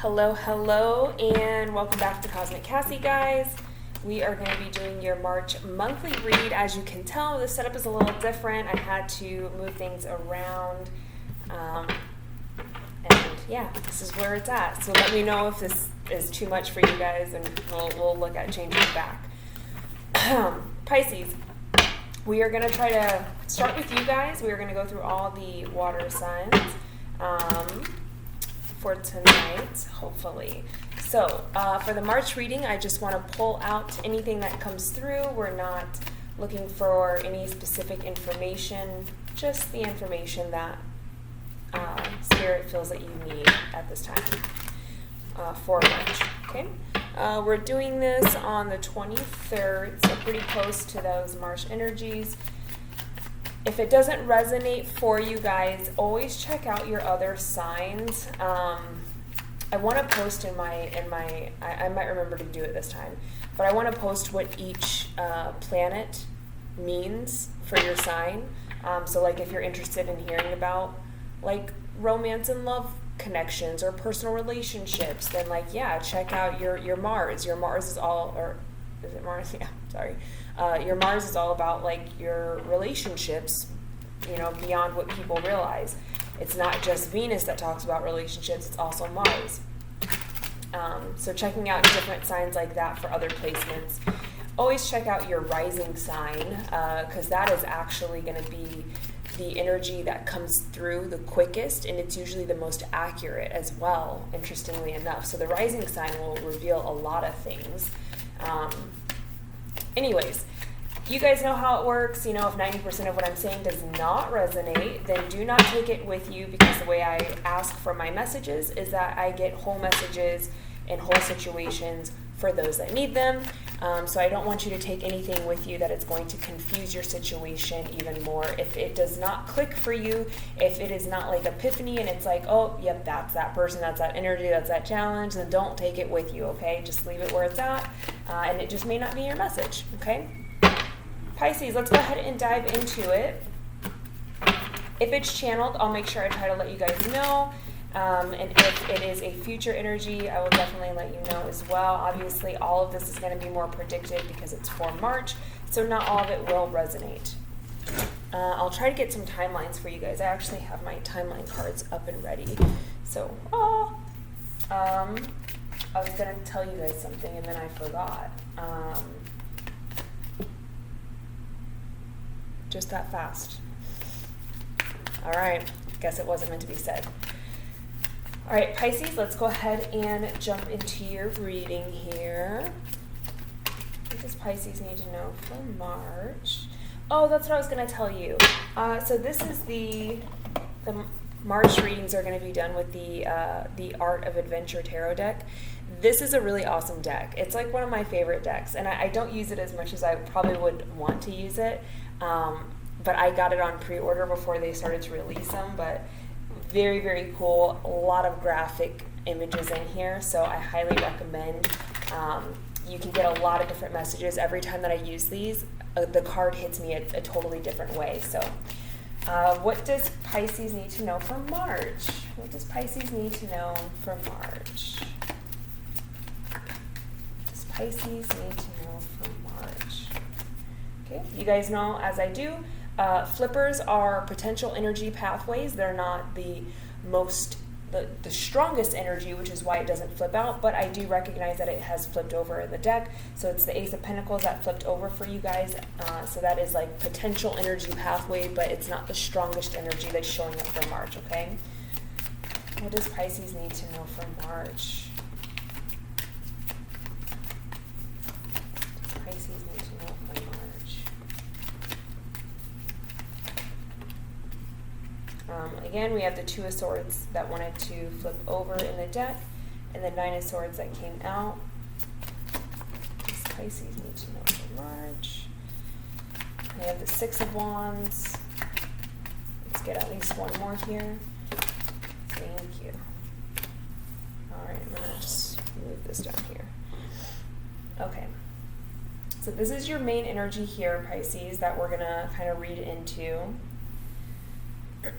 Hello, hello, and welcome back to Cosmic Cassie, guys. We are going to be doing your March monthly read. As you can tell, the setup is a little different. I had to move things around, and yeah, this is where it's at. So let me know if this is too much for you guys, and we'll look at changing it back. Pisces, we are going to try to start with you guys. We are going to go through all the water signs for tonight, hopefully. So for the March reading, I just want to pull out anything that comes through. We're not looking for any specific information, just the information that Spirit feels that you need at this time for March. Okay, we're doing this on the 23rd, so pretty close to those March energies. If it doesn't resonate for you guys, always check out your other signs. I want to post in my I might remember to do it this time, but I want to post what each planet means for your sign. So like if you're interested in hearing about like romance and love connections or personal relationships, then like, yeah, check out your Mars. Your Mars is all, or is it Mars? Yeah, sorry. Your Mars is all about like your relationships, you know, beyond what people realize. It's not just Venus that talks about relationships, it's also Mars. So checking out different signs like that for other placements. Always check out your rising sign, because that is actually going to be the energy that comes through the quickest, and it's usually the most accurate as well, interestingly enough. So the rising sign will reveal a lot of things. Anyways, you guys know how it works. You know, if 90% of what I'm saying does not resonate, then do not take it with you, because the way I ask for my messages is that I get whole messages and whole situations for those that need them. So I don't want you to take anything with you that is going to confuse your situation even more. If it does not click for you, if it is not like epiphany and it's like, oh, yep, that's that person, that's that energy, that's that challenge, then don't take it with you, okay? Just leave it where it's at, and it just may not be your message, okay? Pisces, let's go ahead and dive into it. If it's channeled, I'll make sure I try to let you guys know. And if it is a future energy, I will definitely let you know as well. Obviously, all of this is going to be more predicted because it's for March, so not all of it will resonate. I'll try to get some timelines for you guys. I actually have my timeline cards up and ready. So, I was going to tell you guys something and then I forgot. Just that fast. All right, guess it wasn't meant to be said. All right, Pisces, let's go ahead and jump into your reading here. What does Pisces need to know for March? Oh, that's what I was going to tell you. So this is the March readings are going to be done with the Art of Adventure Tarot deck. This is a really awesome deck. It's like one of my favorite decks, and I don't use it as much as I probably would want to use it. But I got it on pre-order before they started to release them, but very, very cool. A lot of graphic images in here, so I highly recommend. You can get a lot of different messages. Every time that I use these, the card hits me a totally different way. So what does Pisces need to know for March? What does Pisces need to know for March? What does Pisces need to know for March? Okay, you guys know, as I do, flippers are potential energy pathways. They're not the strongest energy, which is why it doesn't flip out, but I do recognize that it has flipped over in the deck. So it's the Ace of Pentacles that flipped over for you guys. So that is like potential energy pathway, but it's not the strongest energy that's showing up for March, okay? What does Pisces need to know for March? What does Pisces need to know for March? Again, we have the Two of Swords that wanted to flip over in the deck, and the Nine of Swords that came out. What does Pisces need to know for March? We have the Six of Wands. Let's get at least one more here. Thank you. Alright, I'm going to just move this down here. Okay. So this is your main energy here, Pisces, that we're going to kind of read into. So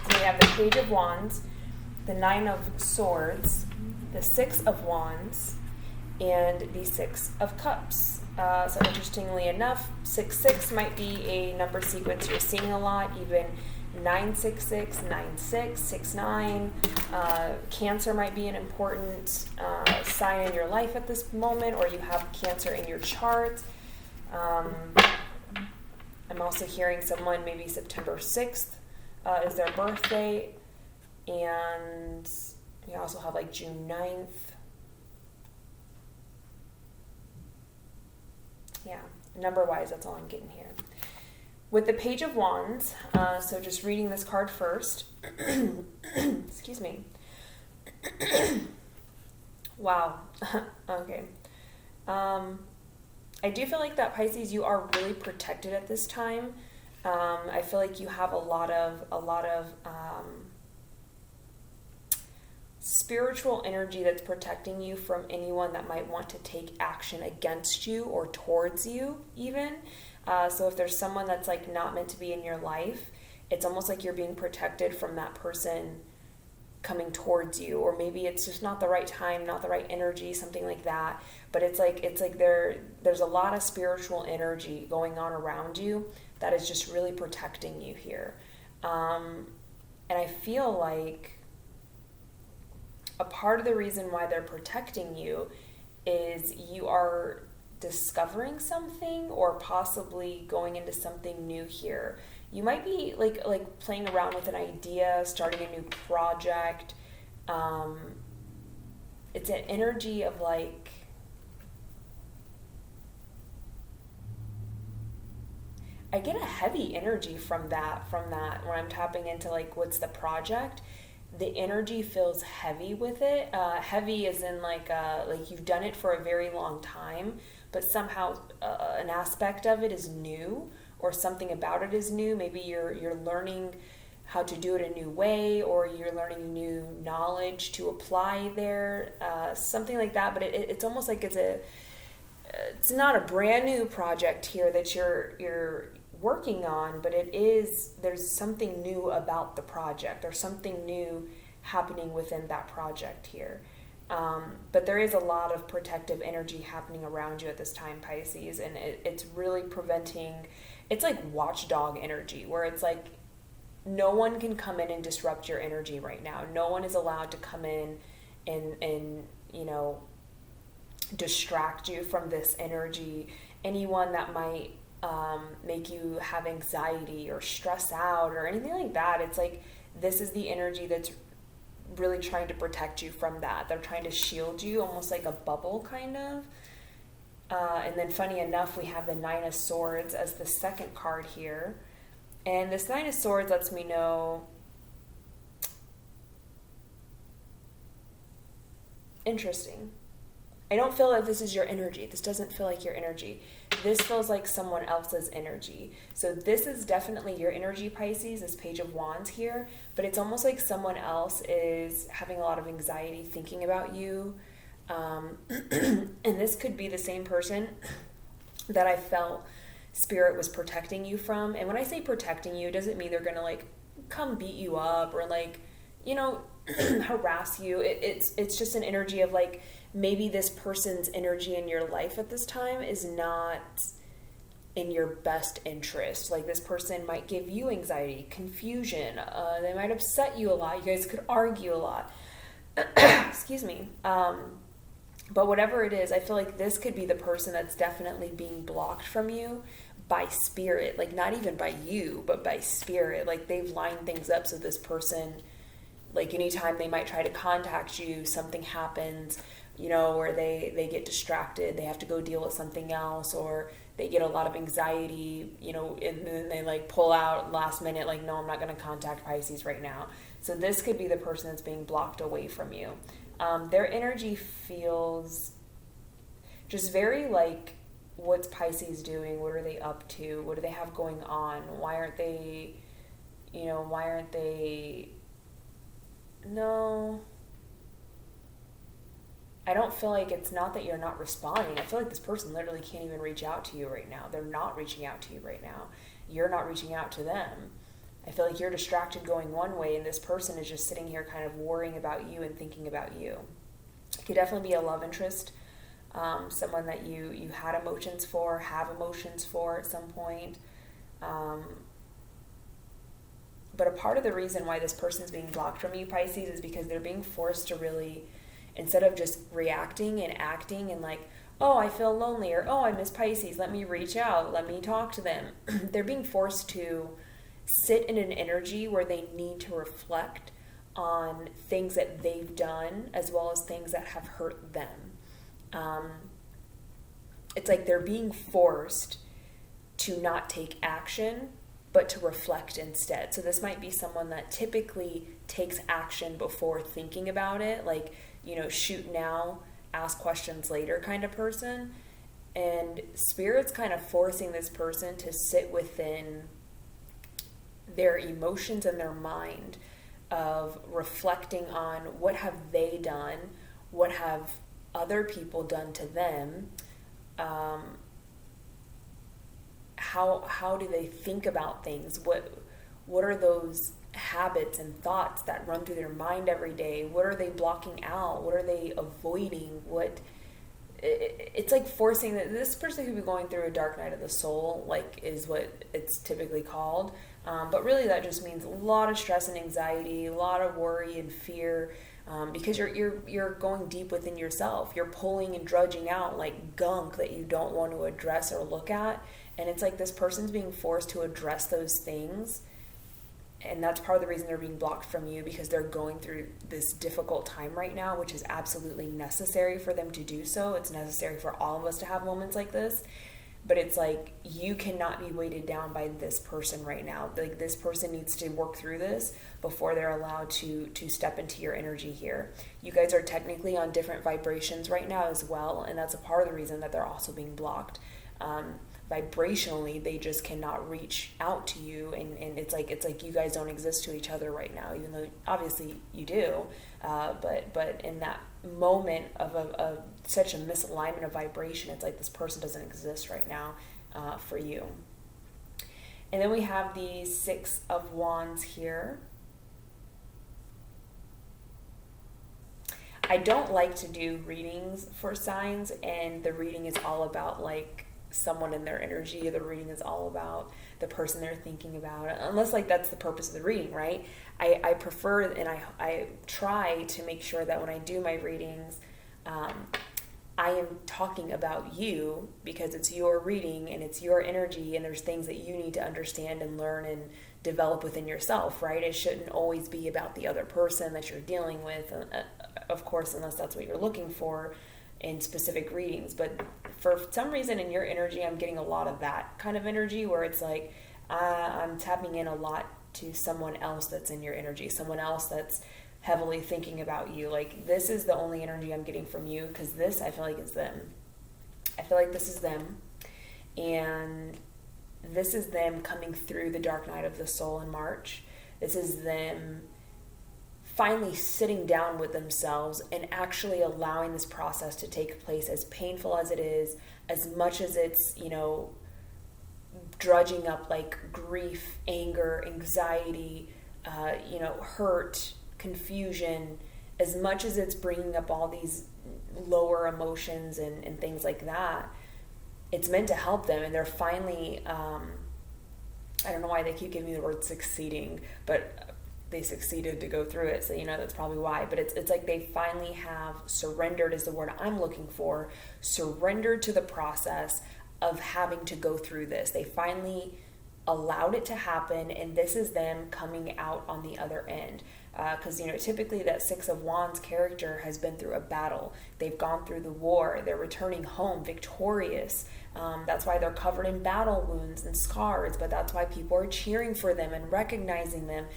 we have the Page of Wands, the Nine of Swords, the Six of Wands, and the Six of Cups. So interestingly enough, 6-6 might be a number sequence you're seeing a lot, even 9-6-6, 9-6, 6-9. Cancer might be an important sign in your life at this moment, or you have Cancer in your chart. I'm also hearing someone, maybe September 6th is their birthday, and we also have like June 9th. Yeah, number-wise, that's all I'm getting here. With the Page of Wands, so just reading this card first. Excuse me. Wow. Okay. I do feel like that, Pisces, you are really protected at this time. I feel like you have a lot of spiritual energy that's protecting you from anyone that might want to take action against you or towards you even. So if there's someone that's like not meant to be in your life, it's almost like you're being protected from that person coming towards you, or maybe it's just not the right time, not the right energy, something like that. But it's like there's a lot of spiritual energy going on around you that is just really protecting you here. And I feel like a part of the reason why they're protecting you is you are discovering something, or possibly going into something new here. You might be like playing around with an idea, starting a new project. It's an energy of like, I get a heavy energy from that when I'm tapping into like what's the project. The energy feels heavy with it. Heavy as in like you've done it for a very long time, but somehow an aspect of it is new, or something about it is new. Maybe you're learning how to do it a new way, or you're learning new knowledge to apply there, something like that. But it's almost like it's not a brand new project here that you're working on, but there's something new about the project. There's something new happening within that project here. But there is a lot of protective energy happening around you at this time, Pisces, and it's really preventing, it's like watchdog energy, where it's like no one can come in and disrupt your energy right now. No one is allowed to come in and distract you from this energy. Anyone that might make you have anxiety or stress out or anything like that, it's like this is the energy that's really trying to protect you from that. They're trying to shield you, almost like a bubble kind of. And then funny enough, we have the Nine of Swords as the second card here. And this Nine of Swords lets me know, interesting. I don't feel like this is your energy. This doesn't feel like your energy. This feels like someone else's energy. So this is definitely your energy, Pisces, this Page of Wands here, but it's almost like someone else is having a lot of anxiety thinking about you. And this could be the same person that I felt Spirit was protecting you from. And when I say protecting you, it doesn't mean they're going to like come beat you up or like, harass you. It's just an energy of like, maybe this person's energy in your life at this time is not in your best interest. Like this person might give you anxiety, confusion. They might upset you a lot. You guys could argue a lot. Excuse me. But whatever it is, I feel like this could be the person that's definitely being blocked from you by Spirit. Like not even by you, but by Spirit. Like they've lined things up so this person, like anytime they might try to contact you, something happens, where they get distracted, they have to go deal with something else, or they get a lot of anxiety, and then they like pull out last minute, like, no, I'm not going to contact Pisces right now. So this could be the person that's being blocked away from you. Their energy feels just very like, what's Pisces doing? What are they up to? What do they have going on? Why aren't they, no, I don't feel like it's not that you're not responding. I feel like this person literally can't even reach out to you right now. They're not reaching out to you right now. You're not reaching out to them. I feel like you're distracted going one way, and this person is just sitting here kind of worrying about you and thinking about you. It could definitely be a love interest, someone that you had emotions for, have emotions for at some point. But a part of the reason why this person's being blocked from you, Pisces, is because they're being forced to really, instead of just reacting and acting and like, oh, I feel lonely, or oh, I miss Pisces, let me reach out, let me talk to them. They're being forced to sit in an energy where they need to reflect on things that they've done as well as things that have hurt them. It's like they're being forced to not take action, but to reflect instead. So this might be someone that typically takes action before thinking about it, like, shoot now, ask questions later kind of person. And Spirit's kind of forcing this person to sit within their emotions and their mind of reflecting on what have they done, what have other people done to them, how do they think about things, what are those habits and thoughts that run through their mind every day, what are they blocking out, what are they avoiding, it's like forcing that this person could be going through a dark night of the soul, like is what it's typically called. But really that just means a lot of stress and anxiety, a lot of worry and fear, because you're going deep within yourself. You're pulling and drudging out like gunk that you don't want to address or look at. And it's like this person's being forced to address those things. And that's part of the reason they're being blocked from you, because they're going through this difficult time right now, which is absolutely necessary for them to do so. It's necessary for all of us to have moments like this. But it's like, you cannot be weighted down by this person right now. Like, this person needs to work through this before they're allowed to step into your energy here. You guys are technically on different vibrations right now as well, and that's a part of the reason that they're also being blocked. Vibrationally, they just cannot reach out to you, and it's like you guys don't exist to each other right now, even though obviously you do. But in that moment of such a misalignment of vibration, it's like this person doesn't exist right now for you. And then we have the Six of Wands here. I don't like to do readings for signs, and the reading is all about like someone in their energy. The reading is all about the person they're thinking about, unless like that's the purpose of the reading, right? I prefer, and I try to make sure that when I do my readings, I am talking about you, because it's your reading and it's your energy, and there's things that you need to understand and learn and develop within yourself, right? It shouldn't always be about the other person that you're dealing with, of course, unless that's what you're looking for in specific readings. But for some reason in your energy, I'm getting a lot of that kind of energy where it's like I'm tapping in a lot to someone else that's in your energy, someone else that's heavily thinking about you. Like, this is the only energy I'm getting from you, because this, I feel like, is them. I feel like this is them, and this is them coming through the dark night of the soul in March. This is them finally sitting down with themselves and actually allowing this process to take place, as painful as it is, as much as it's, drudging up like grief, anger, anxiety, hurt, confusion, as much as it's bringing up all these lower emotions and things like that. It's meant to help them, and they're finally, I don't know why they keep giving me the word succeeding, but they succeeded to go through it, so that's probably why. But it's like they finally have surrendered, is the word I'm looking for, surrendered to the process of having to go through this. They finally allowed it to happen, and this is them coming out on the other end. Because typically that Six of Wands character has been through a battle. They've gone through the war. They're returning home victorious. That's why they're covered in battle wounds and scars, but that's why people are cheering for them and recognizing them.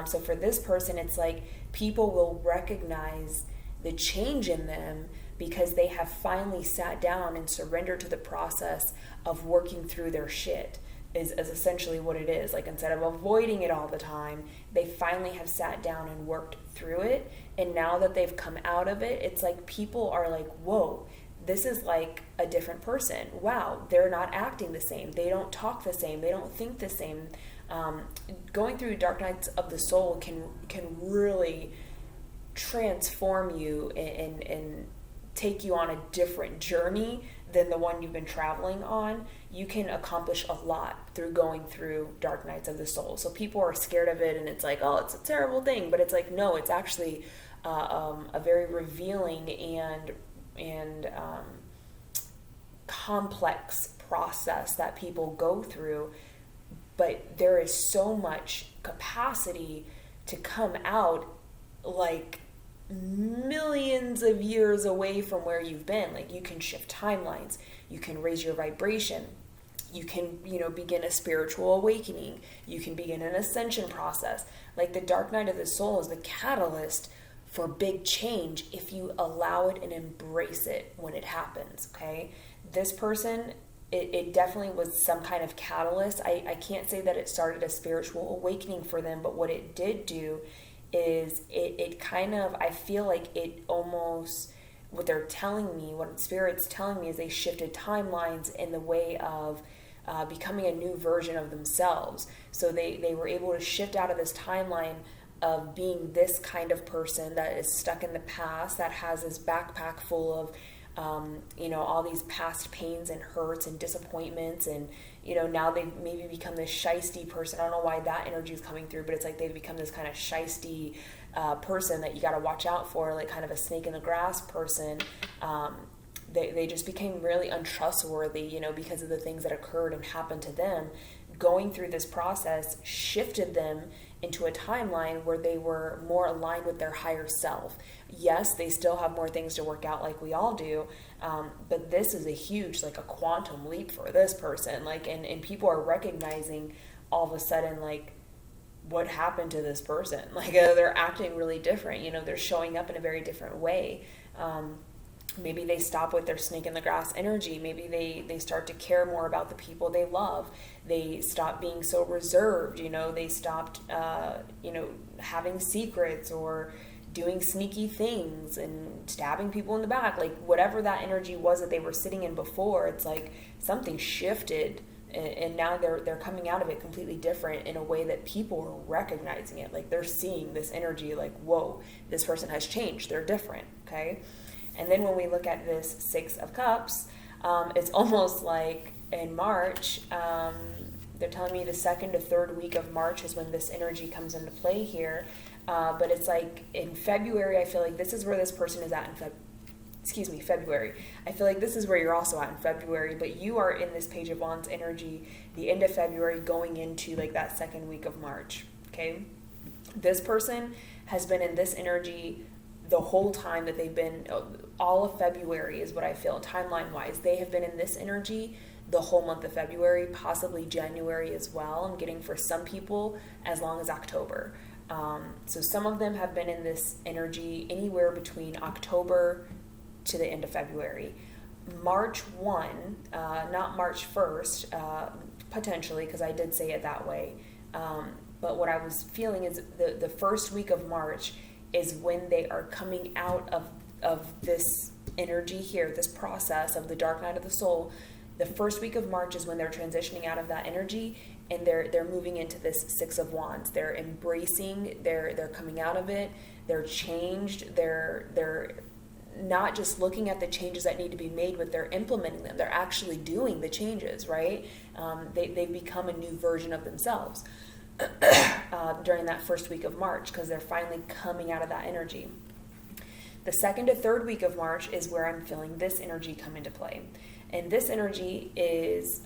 So for this person, it's like people will recognize the change in them because they have finally sat down and surrendered to the process of working through their shit, is essentially what it is. Like, instead of avoiding it all the time, they finally have sat down and worked through it. And now that they've come out of it, it's like people are like, whoa, this is like a different person. Wow, they're not acting the same. They don't talk the same. They don't think the same. Going through dark nights of the soul can really transform you and take you on a different journey than the one you've been traveling on. You can accomplish a lot through going through dark nights of the soul. So people are scared of it, and it's like, oh, it's a terrible thing. But it's like, no, it's actually a very revealing and complex process that people go through. But there is so much capacity to come out like millions of years away from where you've been. Like, you can shift timelines, you can raise your vibration, you can, begin a spiritual awakening, you can begin an ascension process. Like, the dark night of the soul is the catalyst for big change if you allow it and embrace it when it happens. Okay, this person, it definitely was some kind of catalyst. I can't say that it started a spiritual awakening for them, but what it did do is it kind of, I feel like it almost, what they're telling me, what Spirit's telling me, is they shifted timelines in the way of becoming a new version of themselves. So they were able to shift out of this timeline of being this kind of person that is stuck in the past, that has this backpack full of all these past pains and hurts and disappointments, and now they've maybe become this shisty person. I don't know why that energy is coming through, but it's like they've become this kind of shisty person that you got to watch out for, like kind of a snake in the grass person. They just became really untrustworthy, because of the things that occurred and happened to them. Going through this process shifted them into a timeline where they were more aligned with their higher self. Yes, they still have more things to work out, like we all do, but this is a huge, like a quantum leap for this person. Like, and people are recognizing all of a sudden, like, what happened to this person? Like, they're acting really different. They're showing up in a very different way. Maybe they stop with their snake in the grass energy. Maybe they start to care more about the people they love. They stop being so reserved. They stopped, having secrets or doing sneaky things and stabbing people in the back. Like, whatever that energy was that they were sitting in before, it's like something shifted, and now they're coming out of it completely different in a way that people are recognizing it. Like, they're seeing this energy like, whoa, this person has changed. They're different. Okay. And then when we look at this Six of Cups, it's almost like in March, they're telling me the second to third week of March is when this energy comes into play here. But it's like in February, I feel like this is where this person is at in February. I feel like this is where you're also at in February, but you are in this Page of Wands energy the end of February going into like that second week of March. Okay. This person has been in this energy the whole time that they've been, all of February is what I feel timeline-wise. They have been in this energy the whole month of February, possibly January as well. I'm getting for some people as long as October. So some of them have been in this energy anywhere between October to the end of February. March 1, not March 1st, potentially, because I did say it that way. But what I was feeling is the first week of March is when they are coming out of this energy here, this process of the dark night of the soul. The first week of March is when they're transitioning out of that energy, and they're moving into this Six of Wands. They're embracing, they're coming out of it, they're changed, they're not just looking at the changes that need to be made, but they're implementing them. They're actually doing the changes, right? They've become a new version of themselves. During that first week of March, because they're finally coming out of that energy. The second to third week of March is where I'm feeling this energy come into play. And this energy is,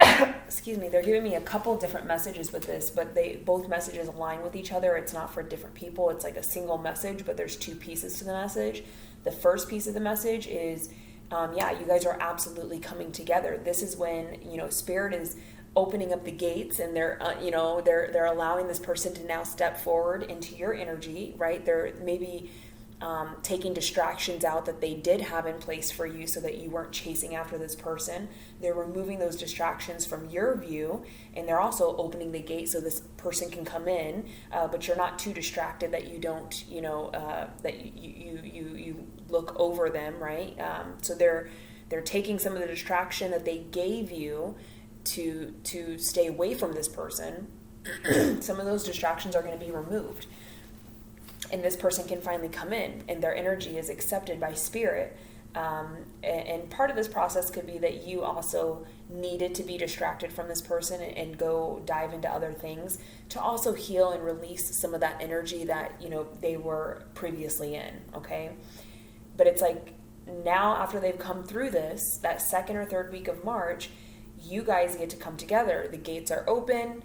excuse me, they're giving me a couple different messages with this, but both messages align with each other. It's not for different people. It's like a single message, but there's two pieces to the message. The first piece of the message is, you guys are absolutely coming together. This is when, Spirit is opening up the gates, and they're allowing this person to now step forward into your energy, right? They're maybe taking distractions out that they did have in place for you so that you weren't chasing after this person. They're removing those distractions from your view, and they're also opening the gate so this person can come in, but you're not too distracted that you don't, that you look over them, right? So they're taking some of the distraction that they gave you to stay away from this person, some of those distractions are going to be removed. And this person can finally come in, and their energy is accepted by spirit. And part of this process could be that you also needed to be distracted from this person and go dive into other things to also heal and release some of that energy that, you know, they were previously in, okay? But it's like now, after they've come through this, that second or third week of March, you guys get to come together. The gates are open.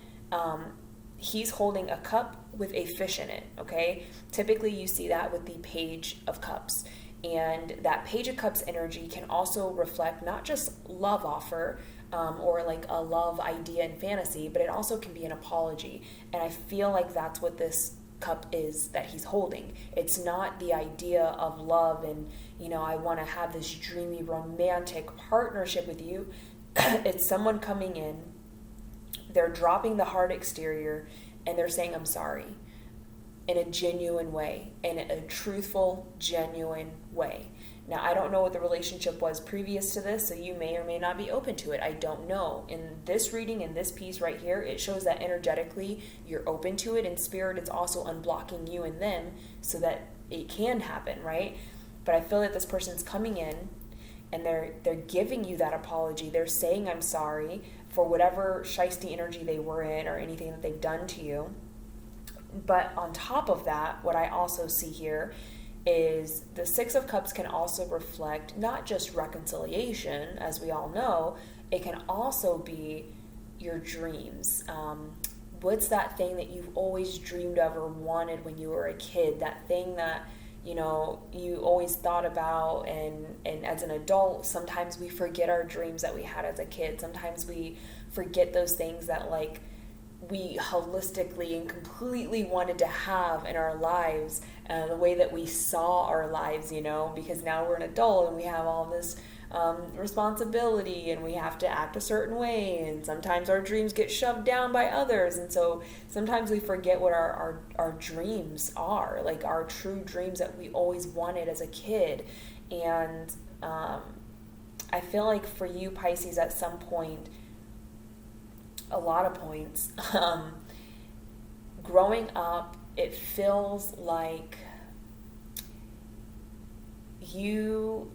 He's holding a cup with a fish in it, okay? Typically, you see that with the Page of Cups. And that Page of Cups energy can also reflect not just love offer or like a love idea and fantasy, but it also can be an apology. And I feel like that's what this cup is that he's holding. It's not the idea of love and, you know, I want to have this dreamy romantic partnership with you. It's someone coming in, they're dropping the hard exterior, and they're saying, I'm sorry, in a genuine way, in a truthful, genuine way. Now, I don't know what the relationship was previous to this, so you may or may not be open to it. I don't know. In this reading, in this piece right here, it shows that energetically you're open to it. In spirit, it's also unblocking you and them so that it can happen, right? But I feel that this person's coming in and they're giving you that apology. They're saying, I'm sorry for whatever shiesty energy they were in or anything that they've done to you. But on top of that, what I also see here is the Six of Cups can also reflect not just reconciliation, as we all know, it can also be your dreams. What's that thing that you've always dreamed of or wanted when you were a kid? That thing that, you know, you always thought about, and as an adult, sometimes we forget our dreams that we had as a kid. Sometimes we forget those things that, like, we holistically and completely wanted to have in our lives, the way that we saw our lives, you know, because now we're an adult and we have all this responsibility and we have to act a certain way, and sometimes our dreams get shoved down by others, and so sometimes we forget what our dreams are, like our true dreams that we always wanted as a kid. And I feel like for you, Pisces, at some point, a lot of points, growing up, it feels like you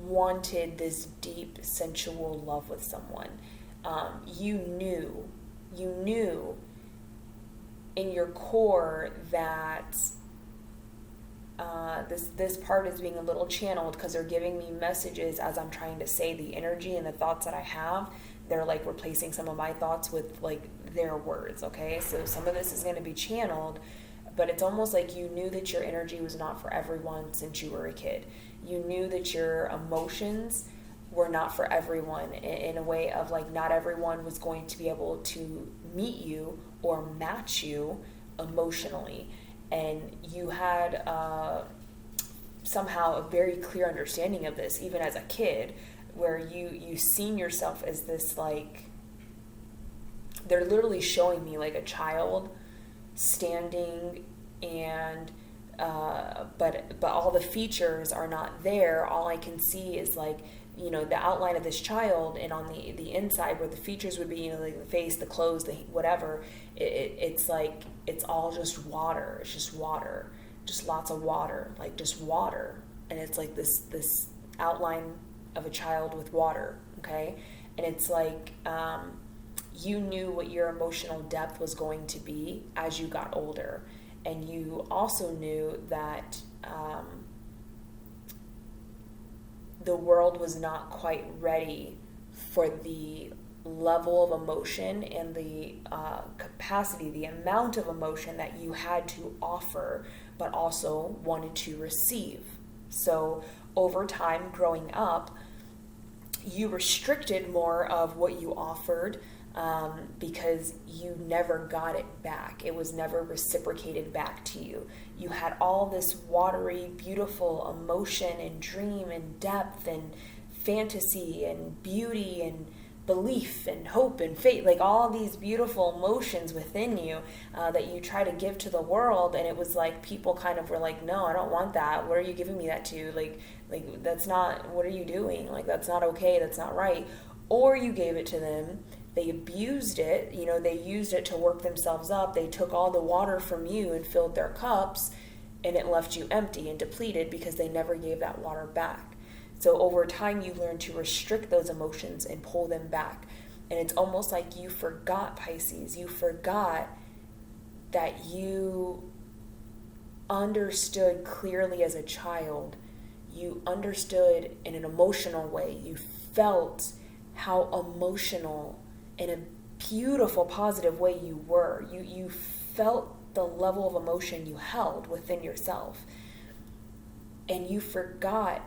wanted this deep sensual love with someone. You knew in your core that this part is being a little channeled because they're giving me messages as I'm trying to say the energy and the thoughts that I have. They're like replacing some of my thoughts with like their words, okay? So some of this is going to be channeled, but it's almost like you knew that your energy was not for everyone since you were a kid. You knew that your emotions were not for everyone, in a way of like not everyone was going to be able to meet you or match you emotionally. And you had somehow a very clear understanding of this, even as a kid, where you seen yourself as this, like, they're literally showing me like a child standing and but all the features are not there. All I can see is like, you know, the outline of this child, and on the inside where the features would be, you know, like the face, the clothes, the whatever, it's like it's all just water. It's just water, just lots of water, like just water. And it's like this outline of a child with water, okay? And it's like you knew what your emotional depth was going to be as you got older. And you also knew that the world was not quite ready for the level of emotion and the capacity, the amount of emotion that you had to offer, but also wanted to receive. So over time, growing up, you restricted more of what you offered because you never got it back. It was never reciprocated back to you. You had all this watery, beautiful emotion and dream and depth and fantasy and beauty and belief and hope and faith, like all these beautiful emotions within you that you try to give to the world. And it was like people kind of were like, no, I don't want that. What are you giving me that to? Like that's not, what are you doing? Like, that's not okay. That's not right. or you gave it to them, they abused it, they used it to work themselves up, they took all the water from you and filled their cups, and it left you empty and depleted because they never gave that water back. So over time, you learn to restrict those emotions and pull them back. And it's almost like you forgot, Pisces. You forgot that you understood clearly as a child. You understood in an emotional way. You felt how emotional in a beautiful, positive way you were. You felt the level of emotion you held within yourself. And you forgot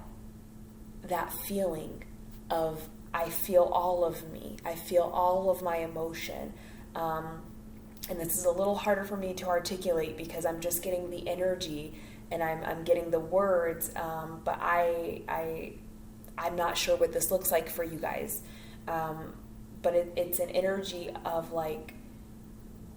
that feeling of, I feel all of me. I feel all of my emotion. And this is a little harder for me to articulate because I'm just getting the energy and I'm getting the words, but I'm not sure what this looks like for you guys. But it's an energy of like,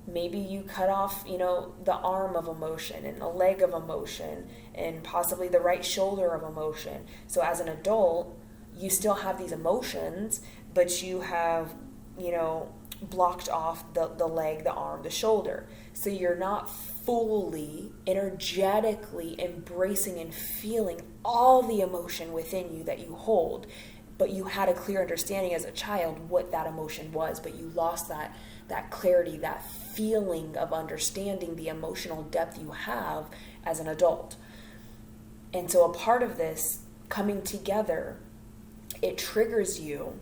maybe you cut off, the arm of emotion and a leg of emotion and possibly the right shoulder of emotion. So as an adult, you still have these emotions, but you have, blocked off the leg, the arm, the shoulder. So you're not fully, energetically embracing and feeling all the emotion within you that you hold. But you had a clear understanding as a child what that emotion was, but you lost that clarity, that feeling of understanding the emotional depth you have as an adult. And so a part of this coming together, it triggers you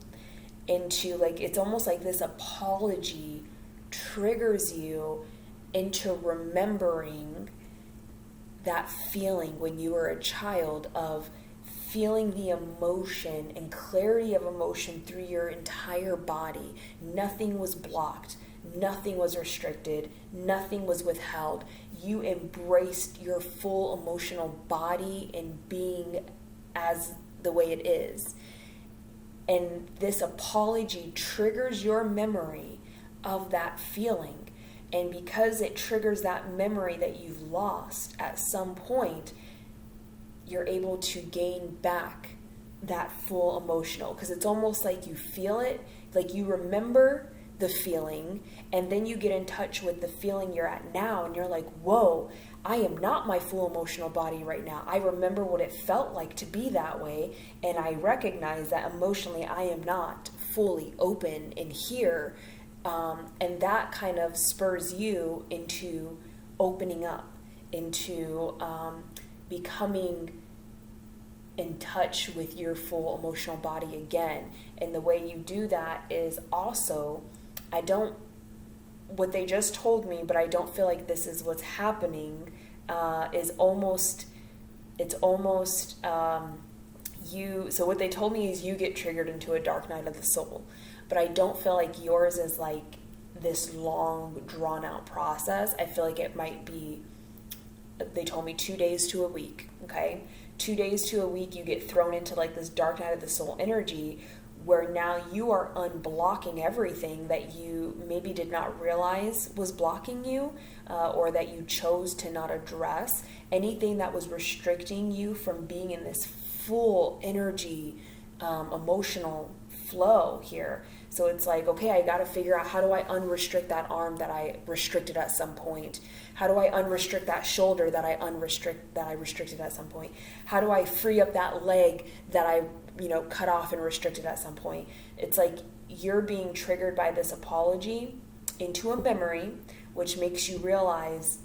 into it's almost like this apology triggers you into remembering that feeling when you were a child of feeling the emotion and clarity of emotion through your entire body. Nothing was blocked. Nothing was restricted. Nothing was withheld. You embraced your full emotional body and being as the way it is. And this apology triggers your memory of that feeling. And because it triggers that memory that you've lost at some point, you're able to gain back that full emotional. Because it's almost like you feel it, like you remember the feeling, and then you get in touch with the feeling you're at now, and you're like, whoa, I am not my full emotional body right now. I remember what it felt like to be that way, and I recognize that emotionally I am not fully open and here, and that kind of spurs you into opening up, into becoming in touch with your full emotional body again. And the way you do that is also, what they just told me, but I don't feel like this is what's happening, so what they told me is you get triggered into a dark night of the soul, but I don't feel like yours is like this long drawn out process. I feel like it might be, they told me 2 days to a week, okay? 2 days to a week, you get thrown into like this dark night of the soul energy where now you are unblocking everything that you maybe did not realize was blocking you, or that you chose to not address. Anything that was restricting you from being in this full energy, emotional flow here. So it's like, okay, I got to figure out, how do I unrestrict that arm that I restricted at some point? How do I unrestrict that shoulder that I restricted at some point? How do I free up that leg that I, cut off and restricted at some point? It's like you're being triggered by this apology into a memory, which makes you realize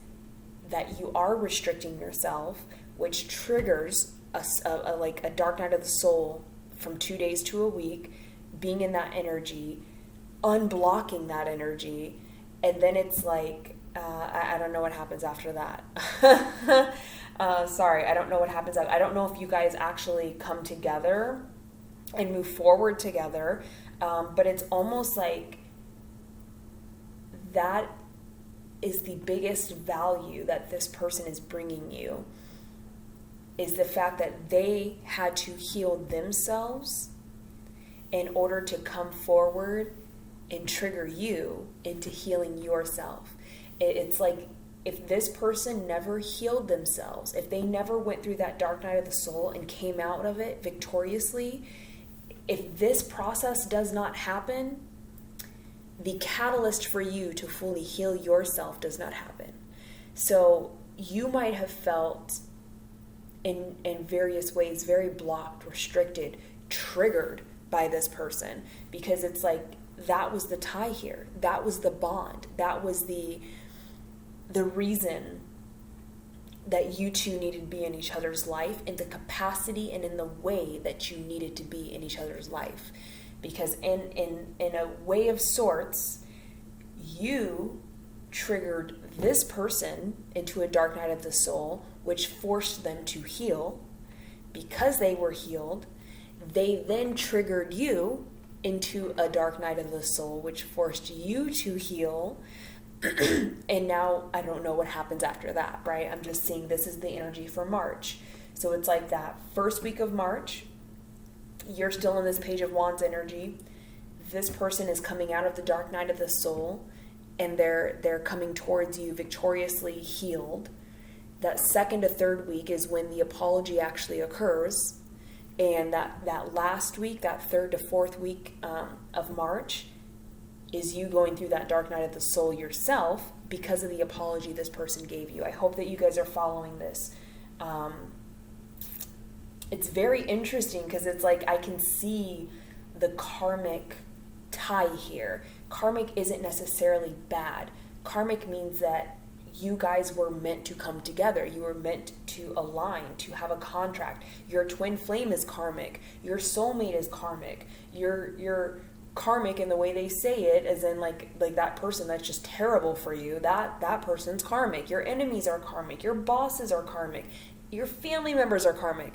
that you are restricting yourself, which triggers a dark night of the soul from 2 days to a week, being in that energy, unblocking that energy, and then it's like, I don't know what happens after that. Sorry, I don't know what happens. I don't know if you guys actually come together and move forward together, but it's almost like that is the biggest value that this person is bringing you, is the fact that they had to heal themselves in order to come forward and trigger you into healing yourself. It's like if this person never healed themselves, if they never went through that dark night of the soul and came out of it victoriously, if this process does not happen, the catalyst for you to fully heal yourself does not happen. So you might have felt in various ways very blocked, restricted, triggered by this person, because it's like that was the tie here. That was the bond. That was the reason that you two needed to be in each other's life, in the capacity and in the way that you needed to be in each other's life. Because in a way of sorts, you triggered this person into a dark night of the soul, which forced them to heal. Because they were healed, they then triggered you into a dark night of the soul, which forced you to heal. And now I don't know what happens after that, right? I'm just seeing this is the energy for March. So it's like that first week of March, you're still in this Page of Wands energy. This person is coming out of the dark night of the soul, and they're coming towards you victoriously healed. That second to third week is when the apology actually occurs. And that last week, that third to fourth week of March, is you going through that dark night of the soul yourself because of the apology this person gave you. I hope that you guys are following this. It's very interesting because it's like I can see the karmic tie here. Karmic isn't necessarily bad. Karmic means that you guys were meant to come together. You were meant to align, to have a contract. Your twin flame is karmic. Your soulmate is karmic. Your karmic in the way they say it, as in like that person that's just terrible for you, that person's karmic. Your enemies are karmic. Your bosses are karmic. Your family members are karmic.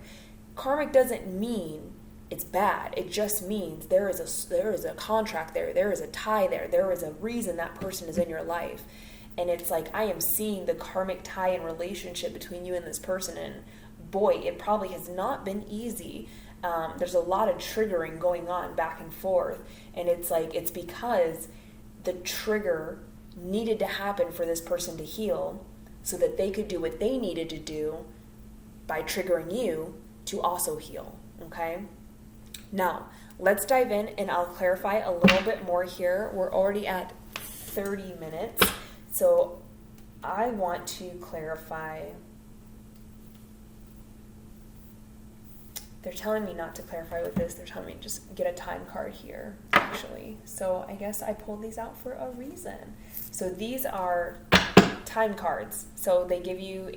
Karmic doesn't mean it's bad. It just means there is a contract there. There is a tie there. There is a reason that person is in your life. And it's like I am seeing the karmic tie and relationship between you and this person, and boy, it probably has not been easy. There's a lot of triggering going on back and forth, and it's like it's because the trigger needed to happen for this person to heal so that they could do what they needed to do by triggering you to also heal. Okay, now let's dive in and I'll clarify a little bit more here. We're already at 30 minutes, so I want to clarify. They're telling me not to clarify with this. They're telling me just get a time card here, actually. So I guess I pulled these out for a reason. So these are time cards. So they give you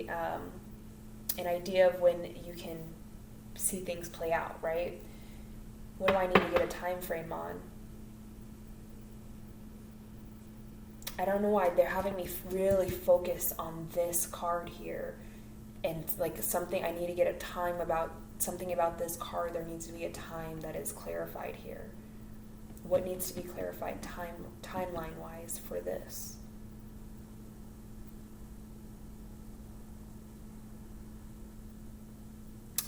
an idea of when you can see things play out, right? What do I need to get a time frame on? I don't know why they're having me really focus on this card here. And like something, I need to get a time about something about this card. There needs to be a time that is clarified here. What needs to be clarified timeline wise for this?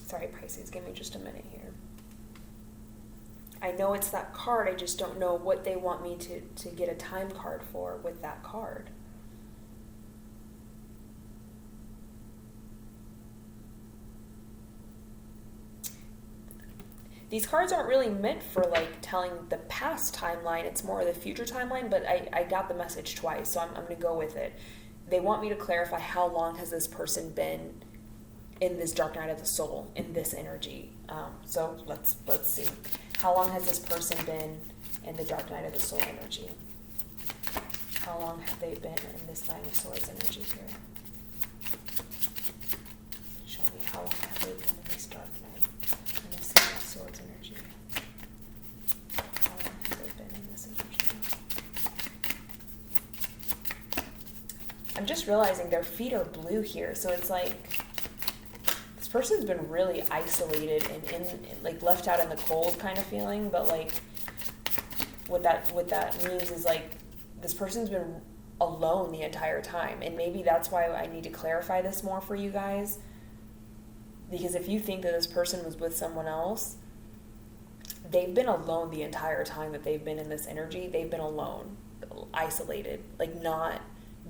Sorry, Pisces, give me just a minute here. I know it's that card, I just don't know what they want me to get a time card for with that card. These cards aren't really meant for like telling the past timeline, it's more the future timeline, but I got the message twice, so I'm going to go with it. They want me to clarify how long has this person been in this dark night of the soul, in this energy. So let's see. How long has this person been in the dark night of the soul energy? How long have they been in this Nine of Swords energy here? Show me how long have they been in this dark night, in this Nine of Swords energy? How long have they been in this energy? I'm just realizing their feet are blue here, so it's like this person's been really isolated and in like left out in the cold kind of feeling, but like what that means is like this person's been alone the entire time, and maybe that's why I need to clarify this more for you guys, because if you think that this person was with someone else, they've been alone the entire time that they've been in this energy. They've been alone, isolated, like not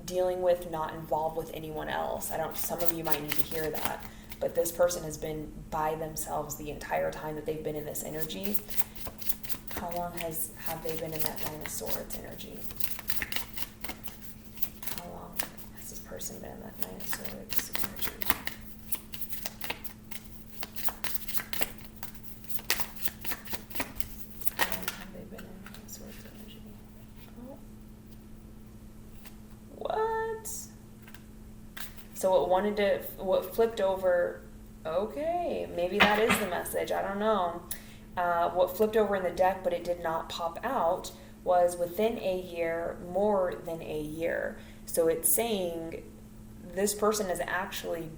dealing with, not involved with anyone else. Some of you might need to hear that. but this person has been by themselves the entire time that they've been in this energy. How long have they been in that Nine of Swords energy? How long has this person been in that Nine of Swords energy? How long have they been in Nine of Swords energy? Oh. What? So what flipped over, okay, maybe that is the message, I don't know. What flipped over in the deck, but it did not pop out, was within a year, more than a year. So it's saying this person is actually,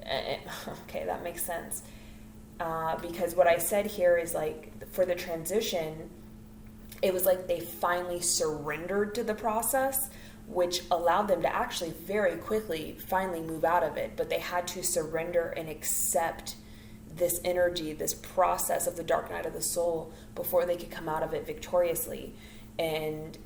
okay, that makes sense. Because what I said here is like, for the transition, it was like they finally surrendered to the process, which allowed them to actually very quickly finally move out of it. But they had to surrender and accept this energy, this process of the dark night of the soul before they could come out of it victoriously. And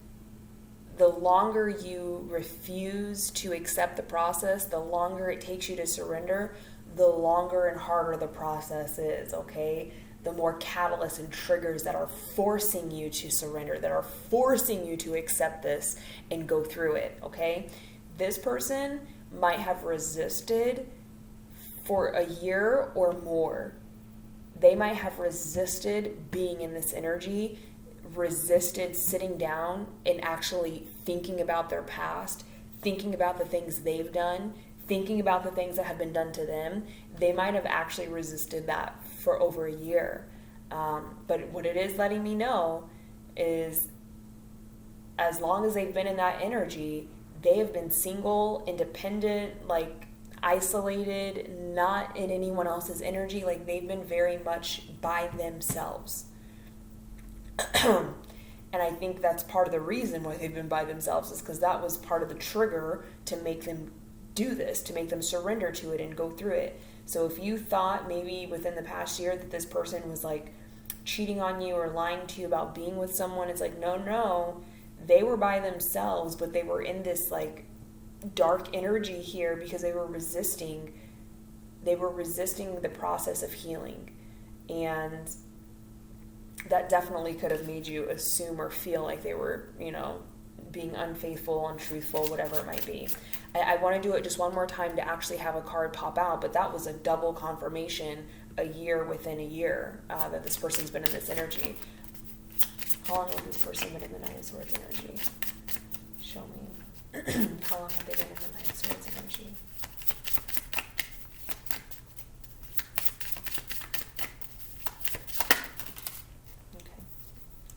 the longer you refuse to accept the process, the longer it takes you to surrender, the longer and harder the process is, okay? The more catalysts and triggers that are forcing you to surrender, that are forcing you to accept this and go through it, okay? This person might have resisted for a year or more. They might have resisted being in this energy, resisted sitting down and actually thinking about their past, thinking about the things they've done, thinking about the things that have been done to them. They might have actually resisted that for over a year. But what it is letting me know is, as long as they've been in that energy, they have been single, independent, like isolated, not in anyone else's energy. Like they've been very much by themselves. And I think that's part of the reason why they've been by themselves, is because that was part of the trigger to make them do this, to make them surrender to it and go through it. So if you thought maybe within the past year that this person was like cheating on you or lying to you about being with someone, it's like, no, they were by themselves, but they were in this like dark energy here because they were resisting the process of healing. And that definitely could have made you assume or feel like they were, being unfaithful, untruthful, whatever it might be. I want to do it just one more time to actually have a card pop out, but that was a double confirmation, a year within a year, that this person's been in this energy. How long has this person been in the Nine of Swords energy? Show me. How long have they been in the Nine of Swords energy? Okay.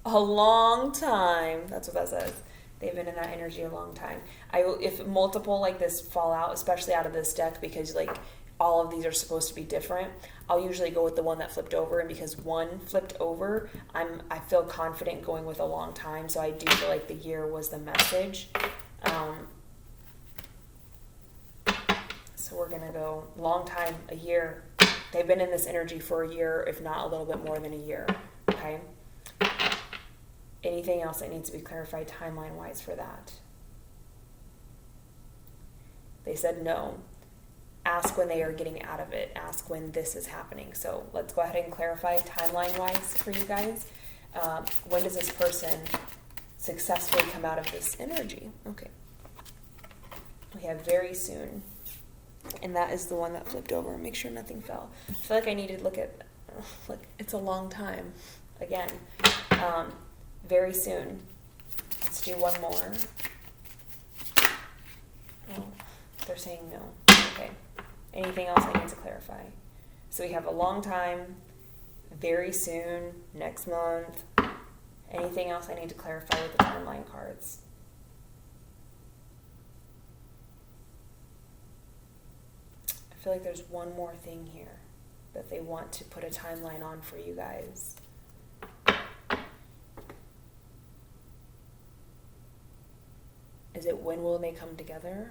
A long time. That's what that says. They've been in that energy a long time. If multiple like this fall out, especially out of this deck, because like all of these are supposed to be different, I'll usually go with the one that flipped over. And because one flipped over, I feel confident going with a long time. So I do feel like the year was the message. So we're going to go long time, a year. They've been in this energy for a year, if not a little bit more than a year. Okay. Anything else that needs to be clarified timeline-wise for that? They said no. Ask when they are getting out of it. Ask when this is happening. So let's go ahead and clarify timeline-wise for you guys. When does this person successfully come out of this energy? Okay. We have very soon. And that is the one that flipped over. Make sure nothing fell. I feel like I need to look, it's a long time. Again. Very soon. Let's do one more. Oh, they're saying no. Okay. Anything else I need to clarify? So we have a long time, very soon, next month. Anything else I need to clarify with the timeline cards? I feel like there's one more thing here that they want to put a timeline on for you guys. Is it when will they come together?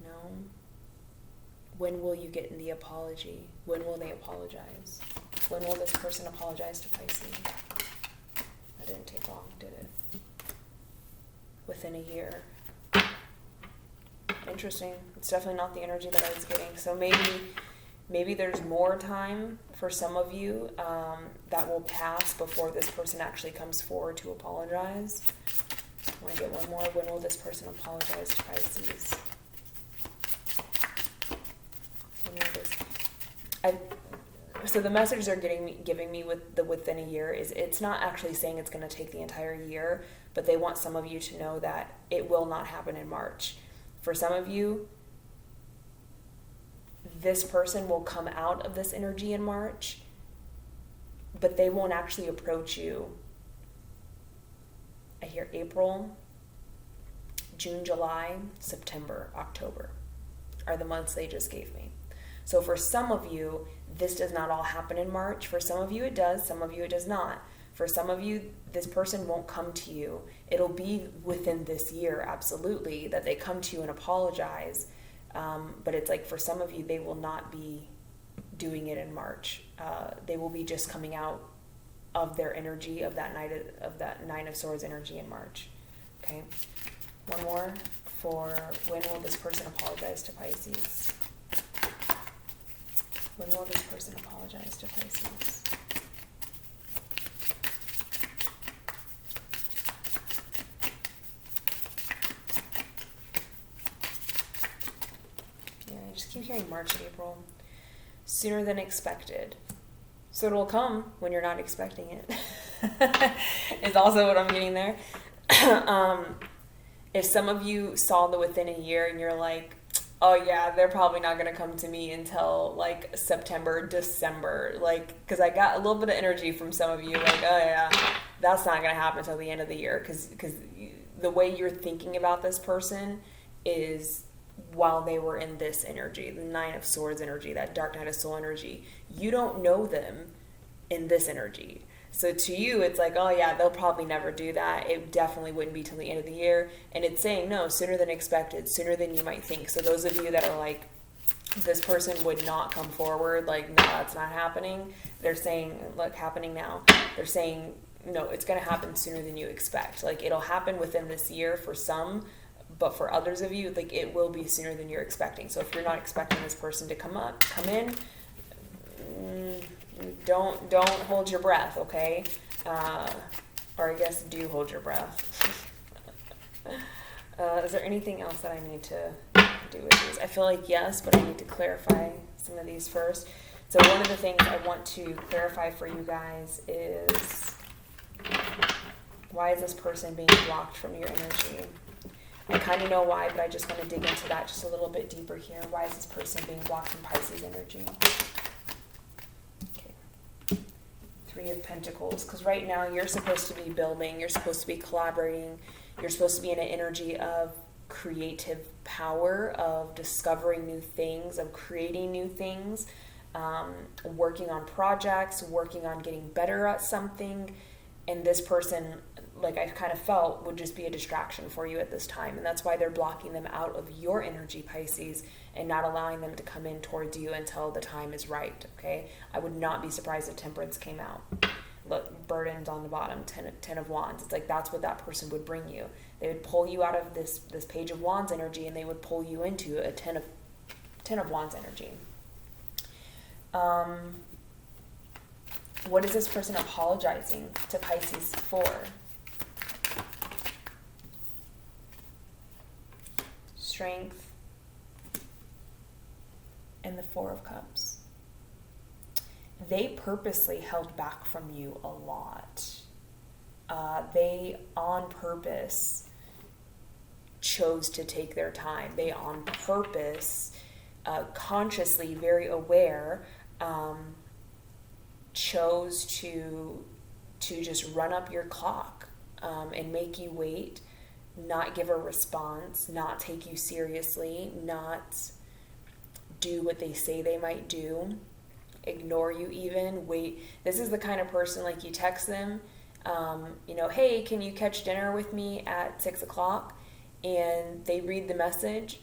No. When will you get in the apology? When will they apologize? When will this person apologize to Pisces? That didn't take long, did it? Within a year. Interesting. It's definitely not the energy that I was getting. So maybe Maybe there's more time for some of you that will pass before this person actually comes forward to apologize. I want to get one more. When will this person apologize to Pisces? When will this... So the message they're giving me with the within a year is it's not actually saying it's going to take the entire year, but they want some of you to know that it will not happen in March. For some of you, this person will come out of this energy in March, but they won't actually approach you. I hear April, June, July, September, October are the months they just gave me. So for some of you, this does not all happen in March. For some of you it does, some of you it does not. For some of you, this person won't come to you. It'll be within this year, absolutely, that they come to you and apologize. But it's like for some of you, they will not be doing it in March. They will be just coming out of their energy, of that Nine of Swords energy in March. Okay, one more for when will this person apologize to Pisces? When will this person apologize to Pisces? Yeah, I just keep hearing March and April. Sooner than expected. So it'll come when you're not expecting it. Is also what I'm getting there. If some of you saw the within a year and you're like, oh yeah, they're probably not going to come to me until like September, December, like, because I got a little bit of energy from some of you, like, oh yeah, that's not going to happen until the end of the year, because the way you're thinking about this person is while they were in this energy, the Nine of Swords energy, that Dark Night of Soul energy. You don't know them in this energy. So to you, it's like, oh yeah, they'll probably never do that. It definitely wouldn't be till the end of the year. And it's saying, no, sooner than expected, sooner than you might think. So those of you that are like, this person would not come forward, like, no, that's not happening. They're saying, look, happening now. They're saying, no, it's going to happen sooner than you expect. Like, it'll happen within this year for some, but for others of you, like, it will be sooner than you're expecting. So if you're not expecting this person to come in, don't hold your breath, okay? Or I guess do hold your breath. Is there anything else that I need to do with these? I feel like yes, but I need to clarify some of these first. So one of the things I want to clarify for you guys is, why is this person being blocked from your energy? I kind of know why, but I just want to dig into that just a little bit deeper here. Why is this person being blocked from Pisces energy? Three of Pentacles, because right now you're supposed to be building, you're supposed to be collaborating, you're supposed to be in an energy of creative power, of discovering new things, of creating new things, working on projects, working on getting better at something. And this person, like I kind of felt, would just be a distraction for you at this time. And that's why they're blocking them out of your energy, Pisces, and not allowing them to come in towards you until the time is right, okay? I would not be surprised if Temperance came out. Look, Burden's on the bottom, Ten of Wands. It's like that's what that person would bring you. They would pull you out of this Page of Wands energy, and they would pull you into a Ten of Wands energy. What is this person apologizing to Pisces for? Strength and the Four of Cups. They purposely held back from you a lot. They on purpose chose to take their time. They on purpose, consciously, very aware, chose to just run up your clock and make you wait, not give a response, not take you seriously, not do what they say they might do, ignore you even, wait. This is the kind of person, like, you text them, hey, can you catch dinner with me at 6 o'clock? And they read the message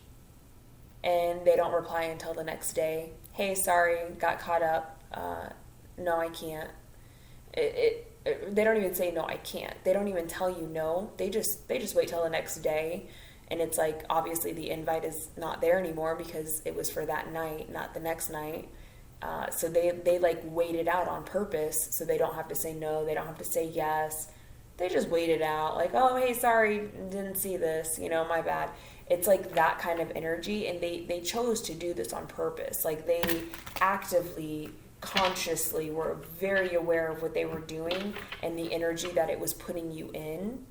and they don't reply until the next day. Hey, sorry, got caught up. No, I can't. They don't even say, no, I can't. They don't even tell you no. They just wait till the next day. And it's like, obviously the invite is not there anymore because it was for that night, not the next night. So they like wait it out on purpose, so they don't have to say no, they don't have to say yes. They just wait it out, like, oh, hey, sorry, didn't see this, my bad. It's like that kind of energy, and they chose to do this on purpose. Like, they actively, consciously were very aware of what they were doing and the energy that it was putting you in.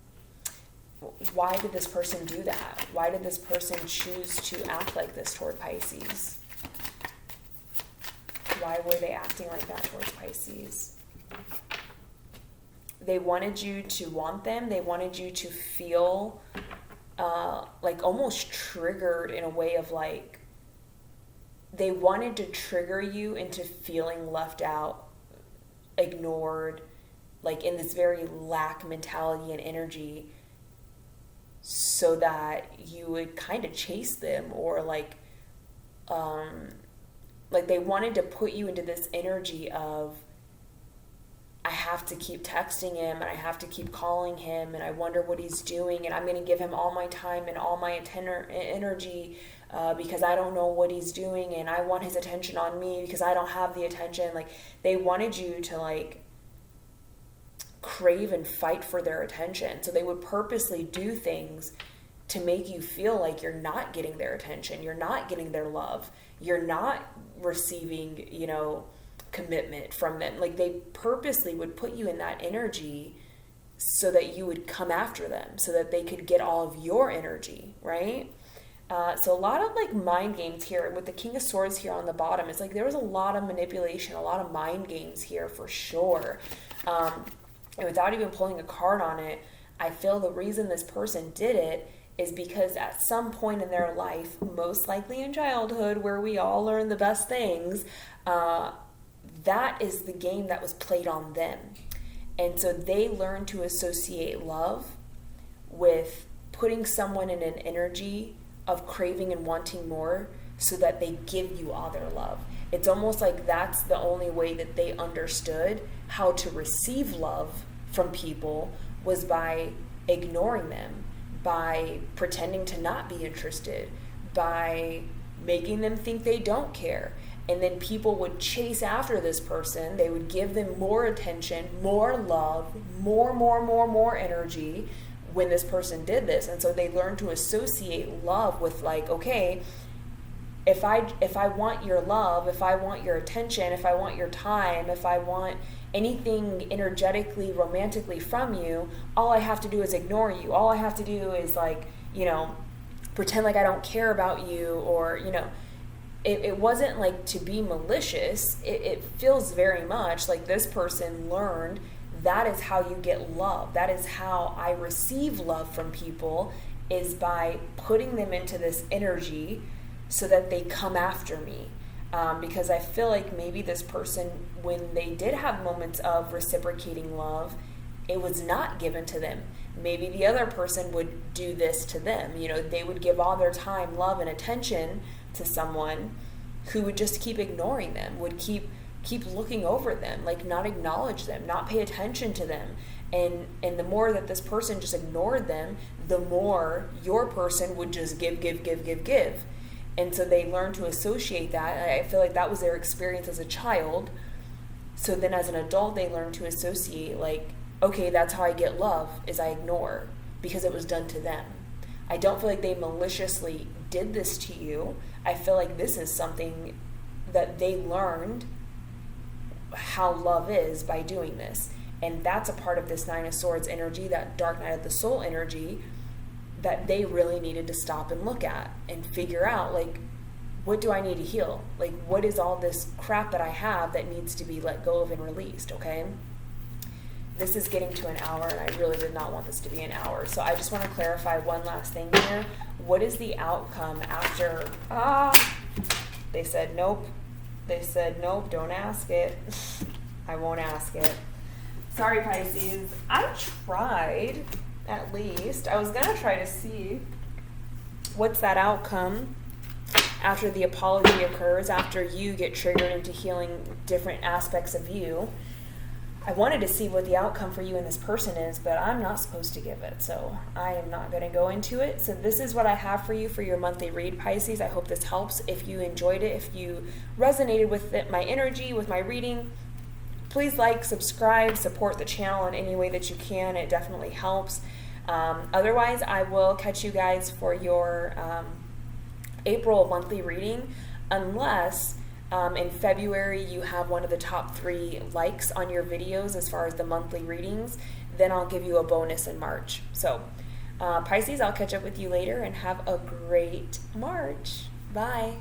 Why did this person do that? Why did this person choose to act like this toward Pisces? Why were they acting like that towards Pisces? They wanted you to want them. They wanted you to feel like almost triggered in a way of like, they wanted to trigger you into feeling left out, ignored, like in this very lack mentality and energy, so that you would kind of chase them, or like they wanted to put you into this energy of, I have to keep texting him, and I have to keep calling him, and I wonder what he's doing, and I'm going to give him all my time and all my energy because I don't know what he's doing, and I want his attention on me because I don't have the attention. Like, they wanted you to like crave and fight for their attention. So they would purposely do things to make you feel like you're not getting their attention, you're not getting their love, you're not receiving, commitment from them. Like, they purposely would put you in that energy so that you would come after them, so that they could get all of your energy, right? So a lot of like mind games here with the King of Swords here on the bottom. It's like there was a lot of manipulation, a lot of mind games here for sure. And without even pulling a card on it, I feel the reason this person did it is because at some point in their life, most likely in childhood, where we all learn the best things, that is the game that was played on them. And so they learn to associate love with putting someone in an energy of craving and wanting more, so that they give you all their love. It's almost like that's the only way that they understood how to receive love from people, was by ignoring them, by pretending to not be interested, by making them think they don't care. And then people would chase after this person. They would give them more attention, more love, more energy when this person did this. And so they learned to associate love with like, okay, if I want your love, if I want your attention, if I want your time, if I want anything energetically, romantically from you, all I have to do is ignore you. All I have to do is like, pretend like I don't care about you, or, it wasn't like to be malicious. It feels very much like this person learned that is how you get love. That is how I receive love from people, is by putting them into this energy so that they come after me. Because I feel like maybe this person, when they did have moments of reciprocating love, it was not given to them. Maybe the other person would do this to them. They would give all their time, love, and attention to someone who would just keep ignoring them, would keep looking over them, like not acknowledge them, not pay attention to them. And the more that this person just ignored them, the more your person would just give. And so they learned to associate that. I feel like that was their experience as a child. So then as an adult, they learned to associate like, okay, that's how I get love, is I ignore, because it was done to them. I don't feel like they maliciously did this to you. I feel like this is something that they learned how love is by doing this. And that's a part of this Nine of Swords energy, that Dark Night of the Soul energy, that they really needed to stop and look at and figure out, like, what do I need to heal? Like, what is all this crap that I have that needs to be let go of and released, okay? This is getting to an hour, and I really did not want this to be an hour. So I just want to clarify one last thing here. What is the outcome after, they said nope. They said nope, don't ask it. I won't ask it. Sorry, Pisces. I tried, at least. I was going to try to see what's that outcome after the apology occurs, after you get triggered into healing different aspects of you. I wanted to see what the outcome for you and this person is, but I'm not supposed to give it, so I am not going to go into it. So this is what I have for you for your monthly read, Pisces. I hope this helps. If you enjoyed it, if you resonated with it, my energy, with my reading, please like, subscribe, support the channel in any way that you can. It definitely helps. Otherwise, I will catch you guys for your April monthly reading, unless in February you have one of the top 3 likes on your videos as far as the monthly readings. Then I'll give you a bonus in March. So Pisces, I'll catch up with you later, and have a great March. Bye.